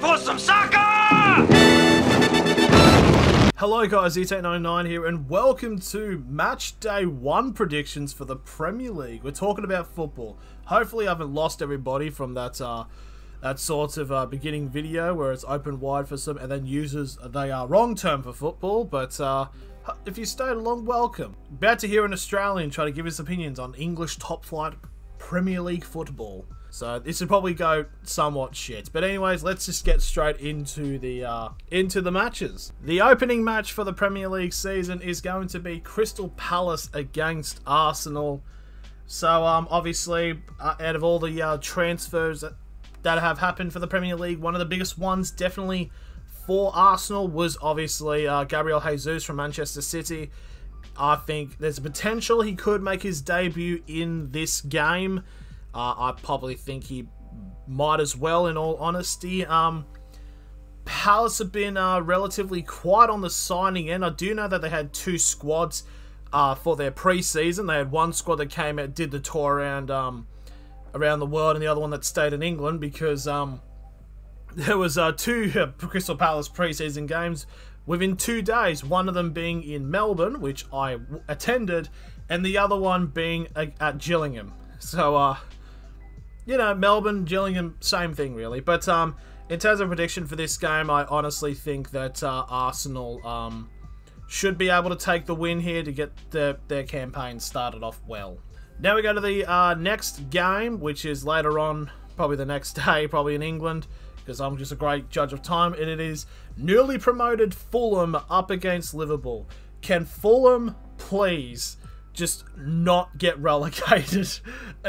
for some soccer! Hello guys, E899 here, and welcome to Match Day 1 predictions for the Premier League. We're talking about football. Hopefully I haven't lost everybody from that sort of beginning video where it's open wide for some and then uses the wrong term for football, but if you stayed along, welcome. About to hear an Australian try to give his opinions on English top flight Premier League football. So this would probably go somewhat shit. But anyways, let's just get straight into the matches. The opening match for the Premier League season is going to be Crystal Palace against Arsenal. So obviously, out of all the transfers that have happened for the Premier League, one of the biggest ones definitely for Arsenal was obviously Gabriel Jesus from Manchester City. I think there's a potential he could make his debut in this game. I probably think he might as well, in all honesty. Palace have been relatively quiet on the signing end. I do know that they had two squads for their pre-season. They had one squad that came out, did the tour around the world, and the other one that stayed in England because there was two Crystal Palace pre-season games within 2 days. One of them being in Melbourne, which I attended, and the other one being at Gillingham. So, you know, Melbourne, Gillingham, same thing really. But in terms of prediction for this game, I honestly think that Arsenal should be able to take the win here to get their campaign started off well. Now we go to the next game, which is later on, probably the next day, probably in England, because I'm just a great judge of time, and it is newly promoted Fulham up against Liverpool. Can Fulham please just not get relegated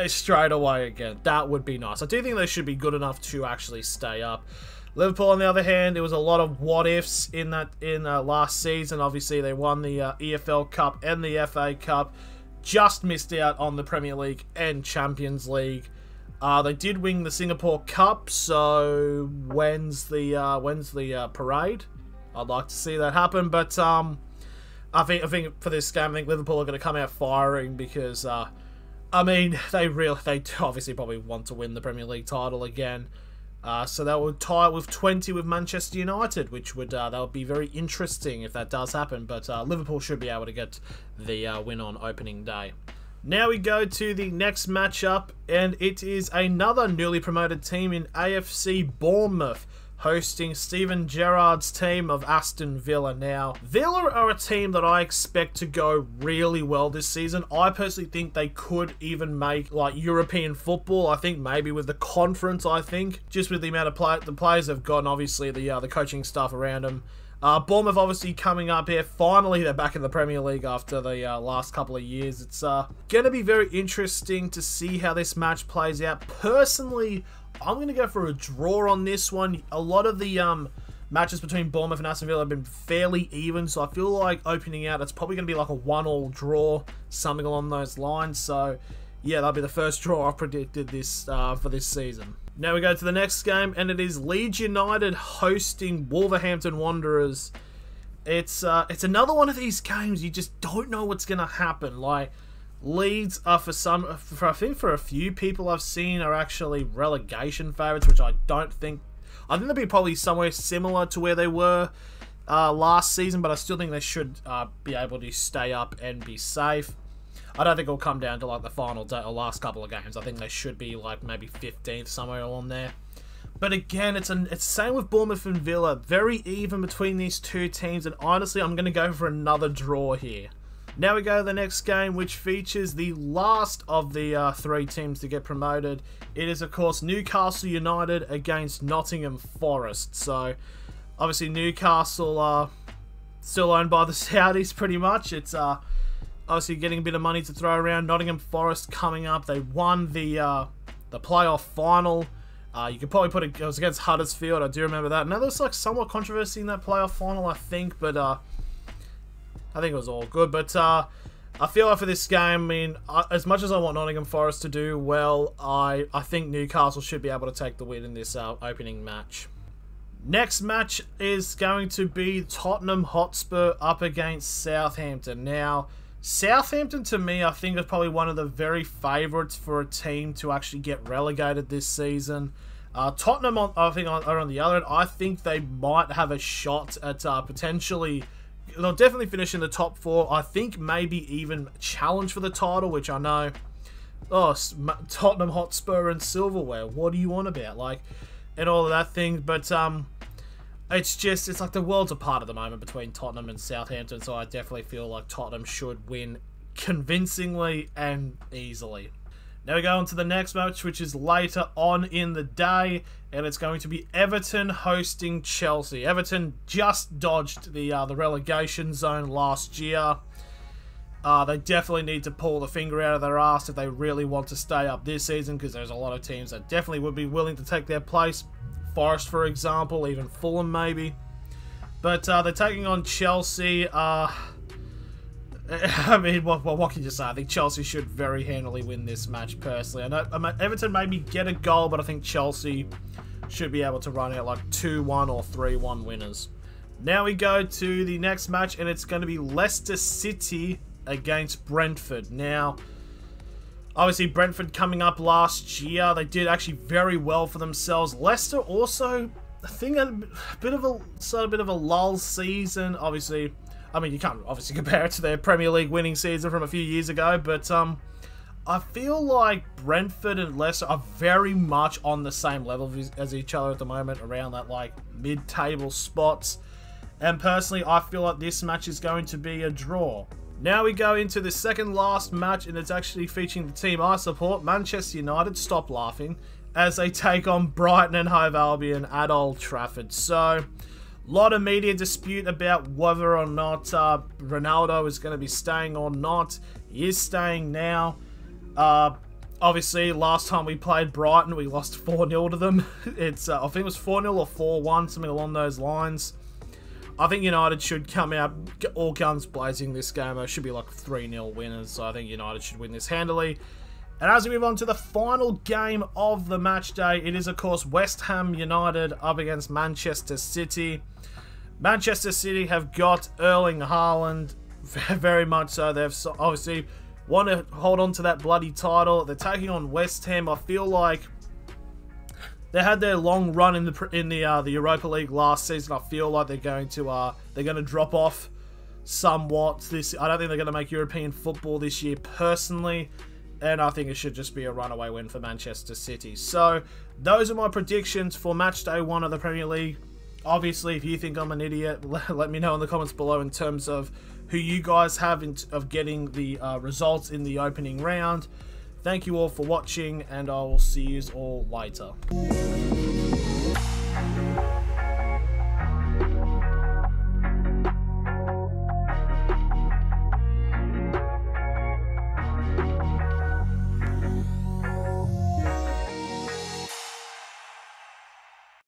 straight away again? That would be nice. I do think they should be good enough to actually stay up. Liverpool, on the other hand, there was a lot of what-ifs in last season. Obviously, they won the EFL Cup and the FA Cup. Just missed out on the Premier League and Champions League. They did win the Singapore Cup, so when's the parade? I'd like to see that happen, but I think for this game, I think Liverpool are going to come out firing because, I mean, they obviously probably want to win the Premier League title again. So that would tie with 20 with Manchester United, which would that would be very interesting if that does happen. But Liverpool should be able to get the win on opening day. Now we go to the next matchup, and it is another newly promoted team in AFC Bournemouth, hosting Steven Gerrard's team of Aston Villa. Now, Villa are a team that I expect to go really well this season. I personally think they could even make like European football. I think maybe with the conference, just with the amount of the players they've got, and obviously the coaching staff around them. Bournemouth obviously coming up here. Finally, they're back in the Premier League after the last couple of years. It's going to be very interesting to see how this match plays out. Personally, I'm going to go for a draw on this one. A lot of the matches between Bournemouth and Aston Villa have been fairly even, so I feel like opening out, it's probably going to be like a 1-1 draw, something along those lines. So, yeah, that'll be the first draw I've predicted this for this season. Now we go to the next game, and it is Leeds United hosting Wolverhampton Wanderers. It's another one of these games you just don't know what's going to happen. Like, Leeds are I think for a few people I've seen are actually relegation favourites, which I think they'll be probably somewhere similar to where they were last season, but I still think they should be able to stay up and be safe. I don't think it'll come down to like the final day or last couple of games. I think they should be like maybe 15th, somewhere along there. But again, it's same with Bournemouth and Villa. Very even between these two teams, and honestly, I'm going to go for another draw here. Now we go to the next game, which features the last of the three teams to get promoted. It is, of course, Newcastle United against Nottingham Forest. So, obviously, Newcastle still owned by the Saudis, pretty much. It's obviously getting a bit of money to throw around. Nottingham Forest coming up. They won the playoff final. You could probably put it was against Huddersfield. I do remember that. Now, there was like somewhat controversy in that playoff final, I think, but I think it was all good. But I feel like for this game, I mean, as much as I want Nottingham Forest to do well, I think Newcastle should be able to take the win in this opening match. Next match is going to be Tottenham Hotspur up against Southampton. Now, Southampton, to me, I think is probably one of the very favourites for a team to actually get relegated this season. Tottenham, I think, are on the other end. I think they might have a shot at potentially... They'll definitely finish in the top 4. I think maybe even challenge for the title, which I know... Oh, Tottenham, Hotspur, and Silverware. What do you want about? Like, and all of that thing. But, it's like the world's apart at the moment between Tottenham and Southampton. So I definitely feel like Tottenham should win convincingly and easily. Now we go on to the next match, which is later on in the day, and it's going to be Everton hosting Chelsea. Everton just dodged the relegation zone last year. They definitely need to pull the finger out of their ass if they really want to stay up this season, because there's a lot of teams that definitely would be willing to take their place. Forest, for example, even Fulham maybe. But they're taking on Chelsea. I mean, what can you say? I think Chelsea should very handily win this match, personally. I know Everton maybe get a goal, but I think Chelsea should be able to run out like 2-1 or 3-1 winners. Now we go to the next match, and it's going to be Leicester City against Brentford. Now, obviously, Brentford coming up last year, they did actually very well for themselves. Leicester also, I think, had a bit of a lull season, obviously. I mean, you can't obviously compare it to their Premier League winning season from a few years ago, but I feel like Brentford and Leicester are very much on the same level as each other at the moment, around that like mid-table spots. And personally, I feel like this match is going to be a draw. Now we go into the second last match, and it's actually featuring the team I support, Manchester United. Stop laughing, as they take on Brighton and Hove Albion at Old Trafford. So, a lot of media dispute about whether or not Ronaldo is going to be staying or not. He is staying now. Obviously, last time we played Brighton, we lost 4-0 to them. It's I think it was 4-0 or 4-1, something along those lines. I think United should come out all guns blazing this game. It should be like 3-0 winners, so I think United should win this handily. And as we move on to the final game of the match day, it is, of course, West Ham United up against Manchester City. Manchester City have got Erling Haaland, very much so. They've obviously want to hold on to that bloody title. They're taking on West Ham. I feel like they had their long run in the Europa League last season. I feel like they're going to drop off somewhat. I don't think they're going to make European football this year, personally. And I think it should just be a runaway win for Manchester City. So, those are my predictions for match day 1 of the Premier League. Obviously, if you think I'm an idiot, let me know in the comments below in terms of who you guys have of getting the results in the opening round. Thank you all for watching, and I will see you all later.